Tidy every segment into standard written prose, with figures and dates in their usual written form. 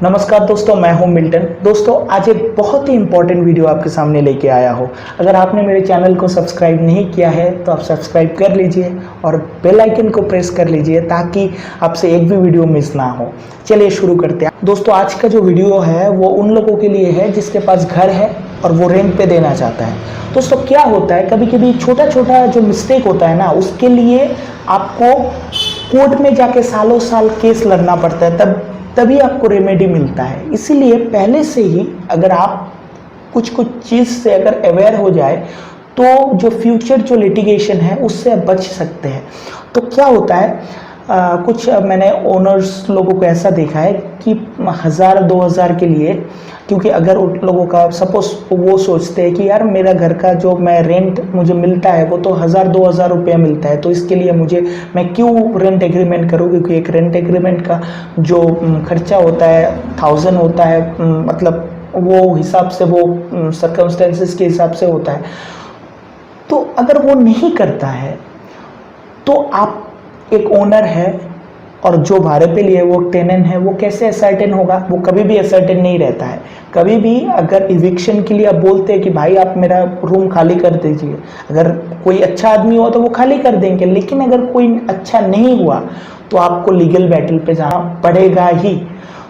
नमस्कार दोस्तों, मैं हूं मिल्टन। दोस्तों, आज एक बहुत ही इंपॉर्टेंट वीडियो आपके सामने लेके आया हो। अगर आपने मेरे चैनल को सब्सक्राइब नहीं किया है तो आप सब्सक्राइब कर लीजिए और बेल आइकन को प्रेस कर लीजिए ताकि आपसे एक भी वीडियो मिस ना हो। चलिए शुरू करते हैं। दोस्तों, आज का जो वीडियो है वो उन लोगों के लिए है जिसके पास घर है और वो रेंट पे देना चाहता है। दोस्तों, क्या होता है, कभी कभी छोटा छोटा जो मिस्टेक होता है ना, उसके लिए आपको कोर्ट में जाके सालों साल केस लड़ना पड़ता है, तभी आपको रेमेडी मिलता है। इसीलिए पहले से ही अगर आप कुछ चीज़ से अगर अवेयर हो जाए तो जो फ्यूचर जो लिटिगेशन है उससे आप बच सकते हैं। तो क्या होता है, कुछ मैंने ओनर्स लोगों को ऐसा देखा है कि 1000-2000 के लिए, क्योंकि अगर उन लोगों का सपोज वो सोचते हैं कि यार मेरा घर का जो मैं रेंट मुझे मिलता है वो तो 1000-2000 रुपया मिलता है, तो इसके लिए मैं क्यों रेंट एग्रीमेंट करूँ, क्योंकि एक रेंट एग्रीमेंट का जो खर्चा होता है 1000 होता है, मतलब वो हिसाब से वो सर्कमस्टेंसेस के हिसाब से होता है। तो अगर वो नहीं करता है तो आप एक ओनर है और जो भाड़े पे लिए वो टेनेंट है, वो कैसे असर्टेन होगा? वो कभी भी असर्टेन नहीं रहता है। कभी भी अगर इविक्शन के लिए आप बोलते हैं कि भाई आप मेरा रूम खाली कर दीजिए, अगर कोई अच्छा आदमी हुआ तो वो खाली कर देंगे, लेकिन अगर कोई अच्छा नहीं हुआ तो आपको लीगल बैटल पे जाना पड़ेगा ही।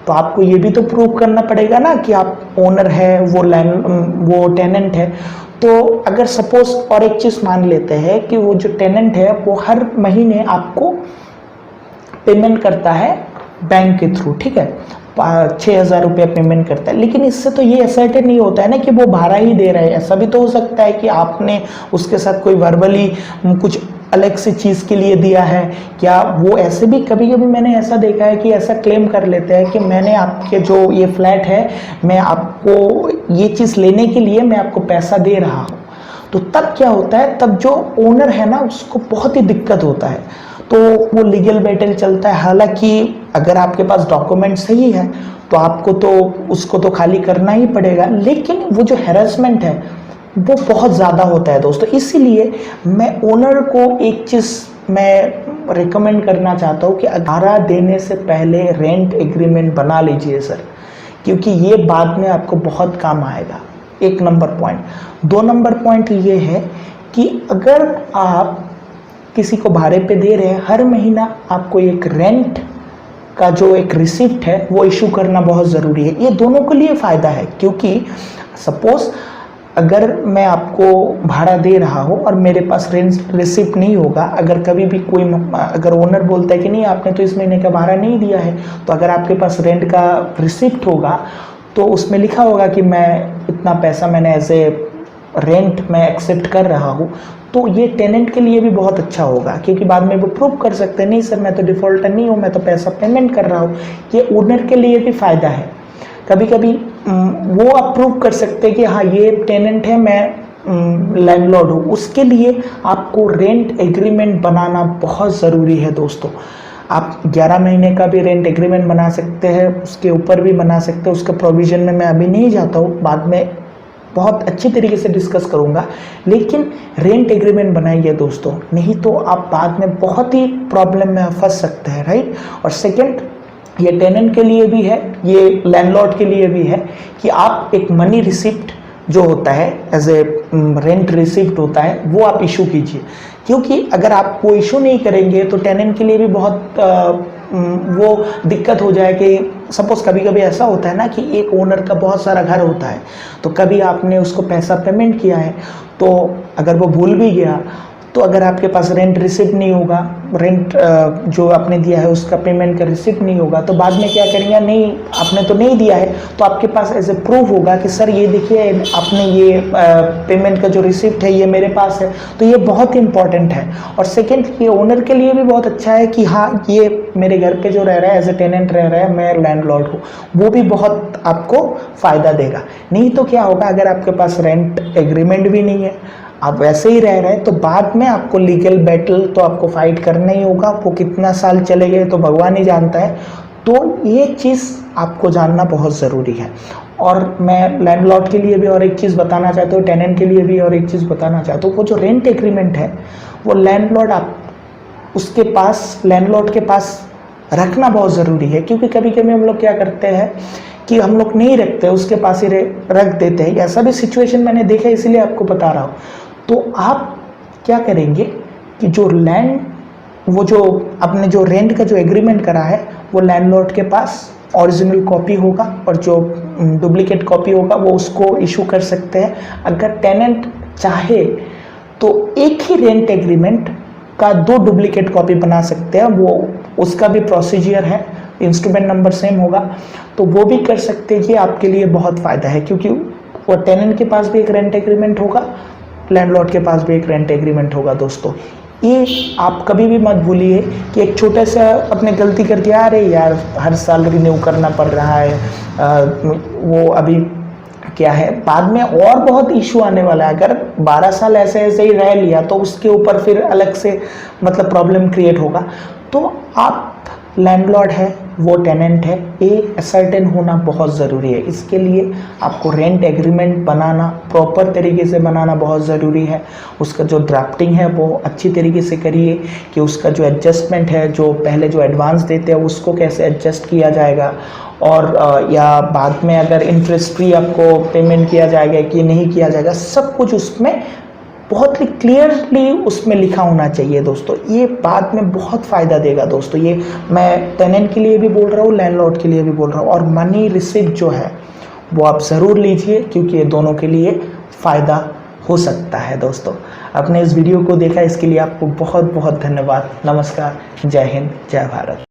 तो आपको ये भी तो प्रूव करना पड़ेगा ना कि आप ओनर है, वो टेनेंट है। तो अगर सपोज और एक चीज़ मान लेते हैं कि वो जो टेनेंट है वो हर महीने आपको पेमेंट करता है बैंक के थ्रू, ठीक है, 6000 रुपया पेमेंट करता है, लेकिन इससे तो ये असर्टेन नहीं होता है ना कि वो भाड़ा ही दे रहा है। ऐसा भी तो हो सकता है कि आपने उसके साथ कोई वर्बली कुछ अलग से चीज़ के लिए दिया है क्या। वो ऐसे भी कभी कभी मैंने ऐसा देखा है कि ऐसा क्लेम कर लेते हैं कि मैंने आपके जो ये फ्लैट है, मैं आपको ये चीज़ लेने के लिए मैं आपको पैसा दे रहा हूँ। तो तब क्या होता है, तब जो ओनर है ना उसको बहुत ही दिक्कत होता है, तो वो लीगल बैटल चलता है। हालांकि अगर आपके पास डॉक्यूमेंट सही है तो आपको तो उसको तो खाली करना ही पड़ेगा, लेकिन वो जो हैरेसमेंट है वो बहुत ज़्यादा होता है दोस्तों। इसीलिए मैं ओनर को एक चीज़ मैं रिकमेंड करना चाहता हूँ कि भाड़ा देने से पहले रेंट एग्रीमेंट बना लीजिए सर, क्योंकि ये बाद में आपको बहुत काम आएगा। 1 नंबर पॉइंट। 2 नंबर पॉइंट ये है कि अगर आप किसी को भाड़े पे दे रहे हैं, हर महीना आपको एक रेंट का जो एक रिसिप्ट है वो इशू करना बहुत ज़रूरी है। ये दोनों के लिए फ़ायदा है, क्योंकि सपोज अगर मैं आपको भाड़ा दे रहा हूँ और मेरे पास रेंट रिसिप्ट नहीं होगा, अगर कभी भी कोई अगर ओनर बोलता है कि नहीं आपने तो इस महीने का भाड़ा नहीं दिया है, तो अगर आपके पास रेंट का रिसिप्ट होगा तो उसमें लिखा होगा कि मैं इतना पैसा मैंने एज ए रेंट मैं एक्सेप्ट कर रहा हूँ, तो ये टेनेंट के लिए भी बहुत अच्छा होगा, क्योंकि बाद में वो प्रूव कर सकते हैं नहीं सर मैं तो डिफ़ॉल्टर नहीं हूँ, मैं तो पैसा पेमेंट कर रहा हूँ। ये ओनर के लिए भी फ़ायदा है। कभी कभी वो आप प्रूव कर सकते हैं कि हाँ ये टेनेंट है, मैं लैंडलॉर्ड हूँ। उसके लिए आपको रेंट एग्रीमेंट बनाना बहुत ज़रूरी है दोस्तों। आप 11 महीने का भी रेंट एग्रीमेंट बना सकते हैं, उसके ऊपर भी बना सकते हैं। उसका प्रोविज़न में मैं अभी नहीं जाता हूँ, बाद में बहुत अच्छी तरीके से डिस्कस करूंगा, लेकिन रेंट एग्रीमेंट बनाइए दोस्तों, नहीं तो आप बाद में बहुत ही प्रॉब्लम में फंस सकते हैं, राइट। और सेकंड, ये टेनेंट के लिए भी है, ये लैंडलॉर्ड के लिए भी है कि आप एक मनी रिसिप्ट जो होता है एज ए रेंट रिसिप्ट होता है वो आप इशू कीजिए, क्योंकि अगर आप वो इशू नहीं करेंगे तो टेनेंट के लिए भी बहुत वो दिक्कत हो जाए कि सपोज कभी कभी ऐसा होता है ना कि एक ओनर का बहुत सारा घर होता है, तो कभी आपने उसको पैसा पेमेंट किया है, तो अगर वो भूल भी गया तो अगर आपके पास रेंट रिसिप्ट नहीं होगा, रेंट जो आपने दिया है उसका पेमेंट का रिसिप्ट नहीं होगा, तो बाद में क्या करेंगे, नहीं आपने तो नहीं दिया है, तो आपके पास ऐसे प्रूफ होगा कि सर ये देखिए आपने ये पेमेंट का जो रिसिप्ट है ये मेरे पास है। तो ये बहुत इंपॉर्टेंट है। और सेकेंड, ये ओनर के लिए भी बहुत अच्छा है कि हाँ ये मेरे घर पे जो रह रहा है एज ए टेनेंट रह रहा है, मैं लैंडलॉर्ड हूँ, वो भी बहुत आपको फ़ायदा देगा। नहीं तो क्या होगा, अगर आपके पास रेंट एग्रीमेंट भी नहीं है, आप वैसे ही रह रहे हैं, तो बाद में आपको लीगल बैटल तो आपको फाइट करना ही होगा। वो कितना साल चले गए तो भगवान ही जानता है। तो ये चीज़ आपको जानना बहुत ज़रूरी है। और मैं लैंडलॉर्ड के लिए भी और एक चीज़ बताना चाहता हूँ, टेनेंट के लिए भी और एक चीज़ बताना चाहता हूँ। वो जो रेंट एग्रीमेंट है वो लैंडलॉर्ड आप उसके पास लैंडलॉर्ड के पास रखना बहुत ज़रूरी है, क्योंकि कभी कभी हम लोग क्या करते हैं कि हम लोग नहीं रखते, उसके पास ही रख देते हैं। ऐसा भी सिचुएशन मैंने देखा है, इसीलिए आपको बता रहा हूँ। तो आप क्या करेंगे कि जो लैंड, वो जो आपने जो रेंट का जो एग्रीमेंट करा है, वो लैंडलॉर्ड के पास ओरिजिनल कॉपी होगा, और जो डुप्लीकेट कॉपी होगा वो उसको इशू कर सकते हैं। अगर टेनेंट चाहे तो एक ही रेंट एग्रीमेंट का 2 डुप्लीकेट कॉपी बना सकते हैं, वो उसका भी प्रोसीजर है, इंस्ट्रूमेंट नंबर सेम होगा, तो वो भी कर सकते हैं। ये आपके लिए बहुत फ़ायदा है, क्योंकि वो टेनेंट के पास भी एक रेंट एग्रीमेंट होगा, लैंडलॉर्ड के पास भी एक रेंट एग्रीमेंट होगा। दोस्तों, ये आप कभी भी मत भूलिए कि एक छोटा सा अपने गलती कर दिया, अरे यार हर साल रिन्यू करना पड़ रहा है, वो अभी क्या है, बाद में और बहुत इशू आने वाला है। अगर 12 साल ऐसे ऐसे ही रह लिया तो उसके ऊपर फिर अलग से मतलब प्रॉब्लम क्रिएट होगा। तो आप लैंडलॉर्ड है, वो टेनेंट है, ये सर्टेन होना बहुत ज़रूरी है। इसके लिए आपको रेंट एग्रीमेंट बनाना प्रॉपर तरीके से बनाना बहुत ज़रूरी है। उसका जो ड्राफ्टिंग है वो अच्छी तरीके से करिए, कि उसका जो एडजस्टमेंट है, जो पहले जो एडवांस देते हैं उसको कैसे एडजस्ट किया जाएगा, और या बाद में अगर इंटरेस्ट फ्री आपको पेमेंट किया जाएगा कि नहीं किया जाएगा, सब कुछ उसमें बहुत ही क्लियरली उसमें लिखा होना चाहिए। दोस्तों, ये बाद में बहुत फ़ायदा देगा। दोस्तों, ये मैं टेनेंट के लिए भी बोल रहा हूँ, लैंडलॉर्ड के लिए भी बोल रहा हूँ। और मनी रिसिप्ट जो है वो आप ज़रूर लीजिए, क्योंकि ये दोनों के लिए फ़ायदा हो सकता है। दोस्तों, आपने इस वीडियो को देखा, इसके लिए आपको बहुत बहुत धन्यवाद। नमस्कार, जय हिंद, जय भारत।